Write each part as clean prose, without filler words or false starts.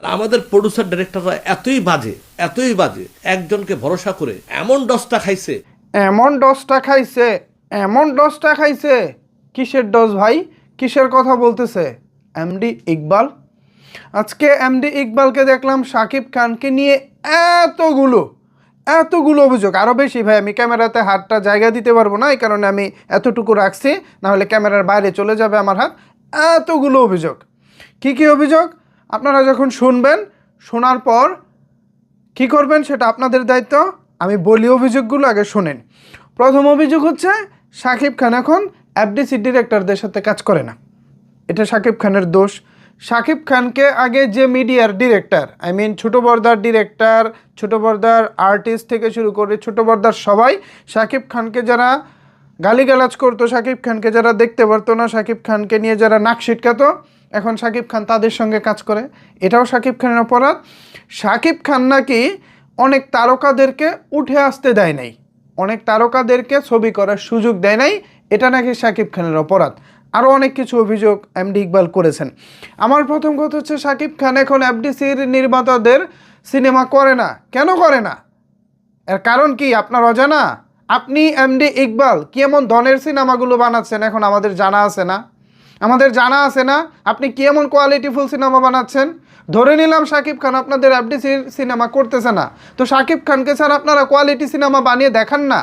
আর আমাদের প্রডিউসার ডাইরেক্টররা এতই বাজে একজনকে ভরসা করে এমন ডসটা খাইছে। কিসের ডস ভাই? কিসের কথা বলতেছে এমডি ইকবাল? আজকে এমডি ইকবালকে দেখলাম শাকিব খানকে নিয়ে এতগুলো অভিযোগ, আরও বেশি ভাই। আমি ক্যামেরাতে হাতটা জায়গা দিতে পারবো না, এই কারণে আমি এতটুকু রাখছি, নাহলে ক্যামেরার বাইরে চলে যাবে আমার হাত। এতগুলো অভিযোগ। কি অভিযোগ আপনারা যখন শুনবেন, শোনার পর কি করবেন সেটা আপনাদের দায়িত্ব। আমি বলি অভিযোগগুলো, আগে শোনেন। প্রথম অভিযোগ হচ্ছে শাকিব খান এখন এফডিসি ডিরেক্টরদের সাথে কাজ করে না। এটা শাকিব খানের দোষ। শাকিব খানকে আগে যে মিডিয়ার ডিরেক্টর, ছোটো পর্দার ডিরেক্টর, ছোটো পর্দার আর্টিস্ট থেকে শুরু করে ছোটো পর্দার সবাই শাকিব খানকে যারা গালিগালাজ করতো, শাকিব খানকে যারা দেখতে পারতো না, শাকিব খানকে নিয়ে যারা নাক ছিটকাতো, এখন শাকিব খান তাদের সঙ্গে কাজ করে। এটাও শাকিব খানের অপরাধ। শাকিব খান নাকি অনেক তারকাদেরকে উঠে আসতে দেয় নাই, অনেক তারকাদেরকে ছবি করার সুযোগ দেয় নাই, এটা নাকি শাকিব খানের অপরাধ। আরও অনেক কিছু অভিযোগ এমডি ইকবাল করেছেন। আমার প্রথম কথা হচ্ছে শাকিব খান এখন এফডিসির নির্মাতাদের সিনেমা করে না। কেন করে না? এর কারণ কি আপনার অজানা? আপনি এমডি ইকবাল কি এমন ধরনের সিনেমাগুলো বানাচ্ছেন এখন আমাদের জানা আছে না? আপনি কি এমন কোয়ালিটিফুল সিনেমা বানাচ্ছেন? ধরে নিলাম শাকিব খান আপনাদের এফডিসির সিনেমা করতেছে না, তো শাকিব খানকে ছাড়া আপনারা কোয়ালিটি সিনেমা বানিয়ে দেখান না।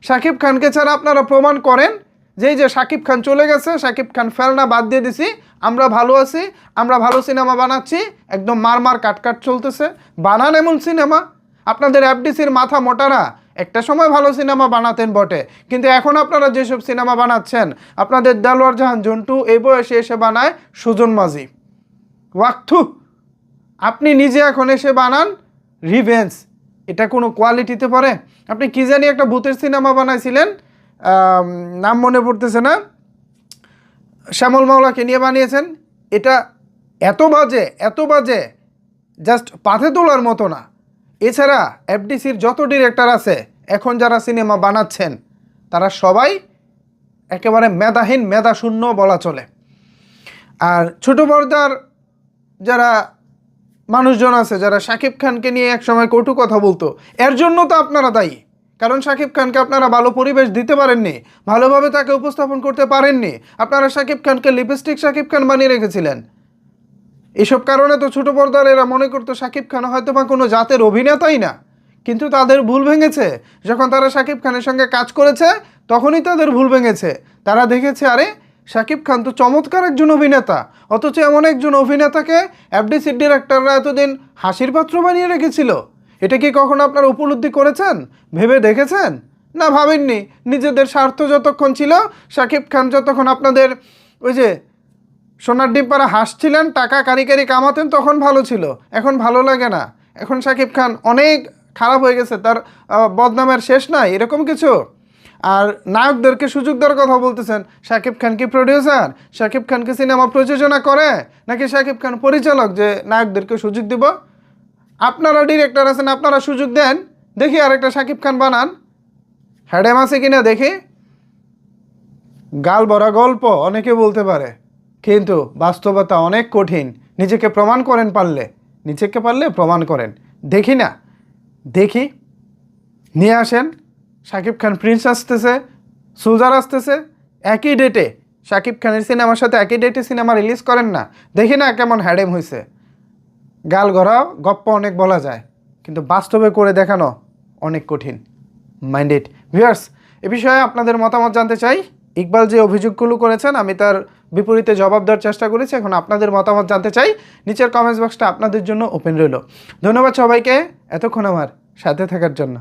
শাকিব খানকে ছাড়া আপনারা প্রমাণ করেন যে শাকিব খান চলে গেছে, শাকিব খান ফেলনা বাদ দিয়ে দিছি, আমরা ভালো আছি, আমরা ভালো সিনেমা বানাচ্ছি, একদম মার কাট চলতেছে। বানান এমন সিনেমা। আপনাদের এফডিসির মাথা মোটারা একটা সময় ভালো সিনেমা বানাতেন বটে, কিন্তু এখন আপনারা যেসব সিনেমা বানাচ্ছেন, আপনাদের দেলোয়ার জাহান জন্টু এই বয়সে এসে বানায় সুজন মাঝি। ওয়াক্থু, আপনি নিজে এখন এসে বানান রিভেঞ্জ। এটা কোনো কোয়ালিটিতে পড়ে? আপনি কি জানি একটা ভূতের সিনেমা বানাইছিলেন, নাম মনে পড়তেছে না, শ্যামল মাওলাকে নিয়ে বানিয়েছেন। এটা এত বাজে জাস্ট পাথে তোলার মতো না। এছাড়া এফডিসির যত ডিরেক্টর আছে এখন যারা সিনেমা বানাচ্ছেন, তারা সবাই একেবারে মেধাহীন, মেধাশূন্য বলা চলে। আর ছোটো পর্দার যারা মানুষজন আছে, যারা শাকিব খানকে নিয়ে একসময় কটু কথা বলতো, এর জন্য তো আপনারা দায়ী। কারণ শাকিব খানকে আপনারা ভালো পরিবেশ দিতে পারেননি, ভালোভাবে তাকে উপস্থাপন করতে পারেননি। আপনারা শাকিব খানকে লিপস্টিক শাকিব খান বানিয়ে রেখেছিলেন। এসব কারণে তো ছোটো পর্দার এরা মনে করতো শাকিব খান হয়তো বা কোনো জাতের অভিনেতাই না। কিন্তু তাদের ভুল ভেঙেছে, যখন তারা শাকিব খানের সঙ্গে কাজ করেছে তখনই তাদের ভুল ভেঙেছে। তারা দেখেছে আরে শাকিব খান তো চমৎকার একজন অভিনেতা, অথচ এমন একজন অভিনেতাকে এফডিসির ডিরেক্টররা এতদিন হাসির পাত্র বানিয়ে রেখেছিল। এটা কি কখনো আপনারা উপলব্ধি করেছেন, ভেবে দেখেছেন? না, ভাবেননি। নিজেদের স্বার্থ যতক্ষণ ছিল, শাকিব খান যতক্ষণ আপনাদের ওই যে সোনার ডিম পাড়া হাসছিলেন, টাকা কারি কামাতেন, তখন ভালো ছিল। এখন ভালো লাগে না। এখন শাকিব খান অনেক খারাপ হয়ে গেছে, তার বদনামের শেষ নাই, এরকম কিছু। আর নায়কদেরকে সুযোগ দেওয়ার কথা বলতেছেন। শাকিব খান কি প্রডিউসার? শাকিব খানকে সিনেমা প্রযোজনা করে নাকি শাকিব খান পরিচালক যে নায়কদেরকে সুযোগ দিব? আপনারা ডিরেক্টর আছেন, আপনারা সুযোগ দেন, দেখি আরেকটা শাকিব খান বানান। হ্যাডেম আছে কিনা দেখি। গাল ভরা গল্প অনেকে বলতে পারে, কিন্তু বাস্তবতা অনেক কঠিন। নিজেকে প্রমাণ করেন, পারলে প্রমাণ করেন। দেখি নিয়ে আসেন। শাকিব খান প্রিন্স আসতেছে, সুজার আসতেছে, একই ডেটে শাকিব খানের সিনেমার সাথে একই ডেটে সিনেমা রিলিজ করেন না, দেখি না কেমন হ্যাডেম হয়েছে। গাল গড়া গপ্প অনেক বলা যায়, কিন্তু বাস্তবে করে দেখানো অনেক কঠিন। মাইন্ডেড ভিউয়ার্স, এ বিষয়ে আপনাদের মতামত জানতে চাই। ইকবাল যে অভিযোগগুলো করেছেন আমি তার বিপরীতে জবাব দেওয়ার চেষ্টা করেছি। এখন আপনাদের মতামত জানতে চাই। নিচের কমেন্টস বক্সটা আপনাদের জন্য ওপেন রইল। ধন্যবাদ সবাইকে এতক্ষণ আমার সাথে থাকার জন্য।